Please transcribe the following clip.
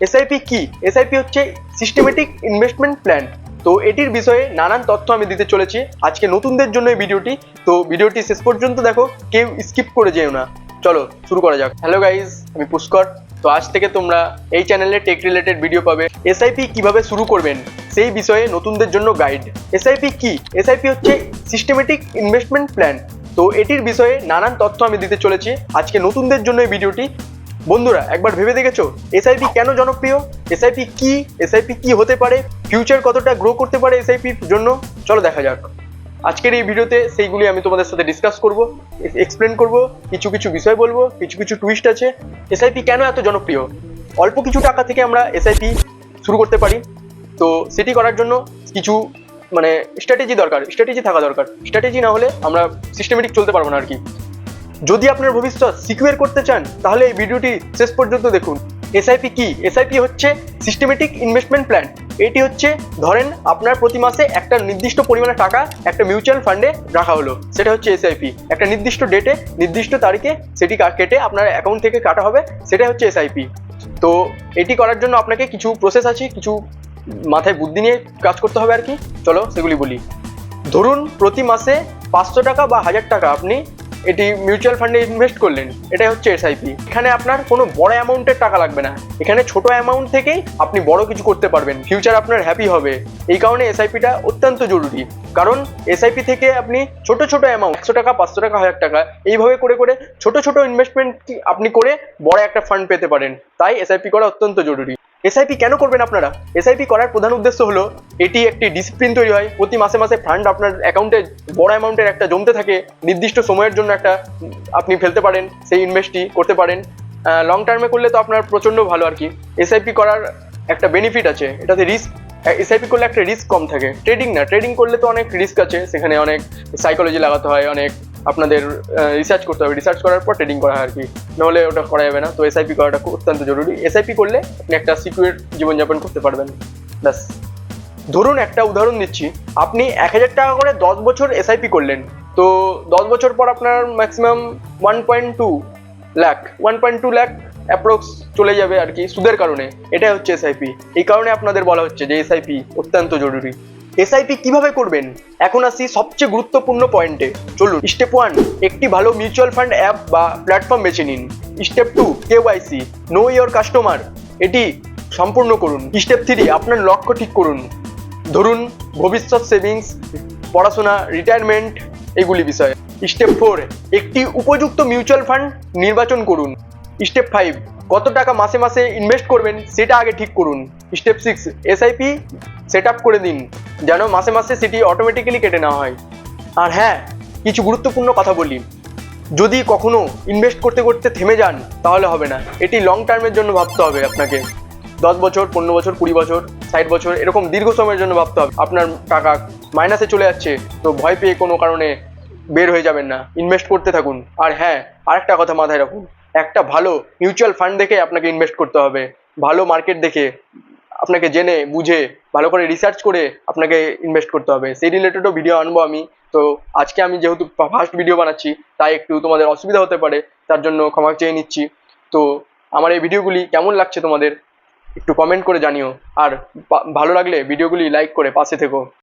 SIP কি? SIP হচ্ছে systematic investment plan. তো এটির বিষয়ে নানান তথ্য আমি দিতে চলেছি আজকে নতুনদের জন্য এই ভিডিওটি। তো ভিডিওটি শেষ পর্যন্ত দেখো, কেউ স্কিপ করে যেও না। চলো শুরু করা যাক। হ্যালো গাইজ, আমি পুষ্কর। তো আজ থেকে তোমরা এই চ্যানেলে টেক রিলেটেড ভিডিও পাবে। এসআইপি কিভাবে শুরু করবেন সেই বিষয়ে নতুনদের জন্য গাইড। এসআইপি কি? এসআইপি হচ্ছে সিস্টেমেটিক ইনভেস্টমেন্ট প্ল্যান। তো এটির বিষয়ে নানান তথ্য আমি দিতে চলেছি আজকে নতুনদের জন্য এই ভিডিওটি। বন্ধুরা, একবার ভেবে দেখেছো এসআইপি কেন জনপ্রিয়? এসআইপি কি? এসআইপি কি হতে পারে? ফিউচার কতটা গ্রো করতে পারে এসআইপির জন্য? চলো দেখা যাক। আজকের এই ভিডিওতে সেইগুলি আমি তোমাদের সাথে ডিসকাস করব, এক্সপ্লেন করব, কিছু কিছু বিষয় বলবো, কিছু কিছু টুইস্ট আছে। এসআইপি কেন এত জনপ্রিয়? অল্প কিছু টাকা থেকে আমরা এসআইপি শুরু করতে পারি। তো সেটি করার জন্য কিছু স্ট্র্যাটেজি দরকার, স্ট্র্যাটেজি থাকা দরকার। স্ট্র্যাটেজি না হলে আমরা সিস্টেমেটিক চলতে পারবো না আর কি। যদি আপনার ভবিষ্যৎ সিকিউর করতে চান তাহলে এই ভিডিওটি শেষ পর্যন্ত দেখুন। এসআইপি কি? এসআইপি হচ্ছে সিস্টেমেটিক ইনভেস্টমেন্ট প্ল্যান। এটি হচ্ছে, ধরেন আপনার প্রতি মাসে একটা নির্দিষ্ট পরিমাণে টাকা একটা মিউচুয়াল ফান্ডে রাখা হলো, সেটা হচ্ছে এসআইপি। একটা নির্দিষ্ট ডেটে নির্দিষ্ট তারিখে সেটি কেটে আপনার অ্যাকাউন্ট থেকে কাটা হবে, সেটা হচ্ছে এসআইপি। তো এটি করার জন্য আপনাকে কিছু প্রসেস আছে, কিছু মাথায় বুদ্ধি নিয়ে কাজ করতে হবে আর কি। চলো সেগুলি বলি। ধরুন প্রতি মাসে 500 টাকা বা 1000 টাকা আপনি এটি মিউচুয়াল ফান্ডে ইনভেস্ট করলেন, এটাই হচ্ছে এসআইপি। এখানে আপনার কোনো বড় অ্যামাউন্টের টাকা লাগবে না, এখানে ছোট অ্যামাউন্ট থেকেই আপনি বড় কিছু করতে পারবেন, ফিউচার আপনার হ্যাপি হবে। এই কারণে এসআইপিটা অত্যন্ত জরুরি। কারণ এসআইপি থেকে আপনি ছোট ছোট অ্যামাউন্ট, 100 টাকা, 500 টাকা, 1000 টাকা, এইভাবে করে করে ছোট ছোট ইনভেস্টমেন্ট আপনি করে বড় একটা ফান্ড পেতে পারেন। তাই এসআইপি করা অত্যন্ত জরুরি। এসআইপি কেন করবেন আপনারা? এসআইপি করার প্রধান উদ্দেশ্য হলো এটি একটি ডিসিপ্লিন তৈরি হয়। প্রতি মাসে মাসে ফান্ড আপনার অ্যাকাউন্টে বড় অ্যামাউন্টের একটা জমতে থাকে, নির্দিষ্ট সময়ের জন্য একটা আপনি ফেলতে পারেন, সেই ইনভেস্টই করতে পারেন। লং টার্মে করলে তো আপনার প্রচণ্ড ভালো আর কি। এসআইপি করার একটা বেনিফিট আছে, এটাতে রিস্ক, এসআইপি করলে একটা রিস্ক কম থাকে। ট্রেডিং না, ট্রেডিং করলে তো অনেক রিস্ক আছে, সেখানে অনেক সাইকোলজি লাগাতে হয়, অনেক আপনাদের রিসার্চ করতে হবে, রিসার্চ করার পর ট্রেডিং করা হয় আর কি, নাহলে ওটা করা যাবে না। তো এসআইপি করাটা অত্যন্ত জরুরি। এসআইপি করলে আপনি একটা সিকিউর জীবনযাপন করতে পারবেন। ব্যাস। ধরুন একটা উদাহরণ দিচ্ছি, আপনি 1000 টাকা করে 10 বছর এসআইপি করলেন। তো 10 বছর পর আপনার ম্যাক্সিমাম 1.2 লাখ অ্যাপ্রক্স চলে যাবে আর কি সুদের কারণে। এটাই হচ্ছে এসআইপি। এই কারণে আপনাদের বলা হচ্ছে যে এসআইপি অত্যন্ত জরুরি। এসআইপি কিভাবে করবেন? এখন আসি সবচেয়ে গুরুত্বপূর্ণ পয়েন্টে। চলুন। স্টেপ 1, একটি ভালো মিউচুয়াল ফান্ড অ্যাপ বা প্ল্যাটফর্ম বেছে নিন। Step 2, KYC, know your customer, এটি সম্পূর্ণ করুন। স্টেপ 3, আপনার লক্ষ্য ঠিক করুন। ধরুন ভবিষ্যৎ সেভিংস, পড়াশোনা, রিটায়ারমেন্ট, এগুলি বিষয়ে। স্টেপ 4, একটি উপযুক্ত মিউচুয়াল ফান্ড নির্বাচন করুন। স্টেপ 5, কত টাকা মাসে মাসে ইনভেস্ট করবেন সেটা আগে ঠিক করুন। স্টেপ 6, এসআইপি সেট আপ করে দিন যেন মাসে মাসে সেটি অটোমেটিক্যালি কেটে নেওয়া হয়। আর হ্যাঁ, কিছু গুরুত্বপূর্ণ কথা বলি। যদি কখনো ইনভেস্ট করতে করতে থেমে যান তাহলে হবে না, এটি লং টার্মের জন্য ভাবতে হবে আপনাকে। 10 বছর, 15 বছর, 20 বছর, 60 বছর, এরকম দীর্ঘ সময়ের জন্য ভাবতে হবে। আপনার টাকা মাইনাসে চলে যাচ্ছে তো ভয় পেয়ে কোনো কারণে বের হয়ে যাবেন না, ইনভেস্ট করতে থাকুন। আর হ্যাঁ, আরেকটা কথা মাথায় রাখুন, একটা ভালো মিউচুয়াল ফান্ড দেখে আপনাকে ইনভেস্ট করতে হবে। ভালো মার্কেট দেখে, আপনাকে জেনে বুঝে ভালো করে রিসার্চ করে আপনাকে ইনভেস্ট করতে হবে। সেই রিলেটেডও ভিডিও আনবো আমি। তো আজকে আমি যেহেতু ফার্স্ট ভিডিও বানাচ্ছি তাই একটু তোমাদের অসুবিধা হতে পারে, তার জন্য ক্ষমা চেয়ে নিচ্ছি। তো আমার এই ভিডিওগুলি কেমন লাগছে তোমাদের একটু কমেন্ট করে জানিও। আর ভালো লাগলে ভিডিওগুলি লাইক করে পাশে থেকো।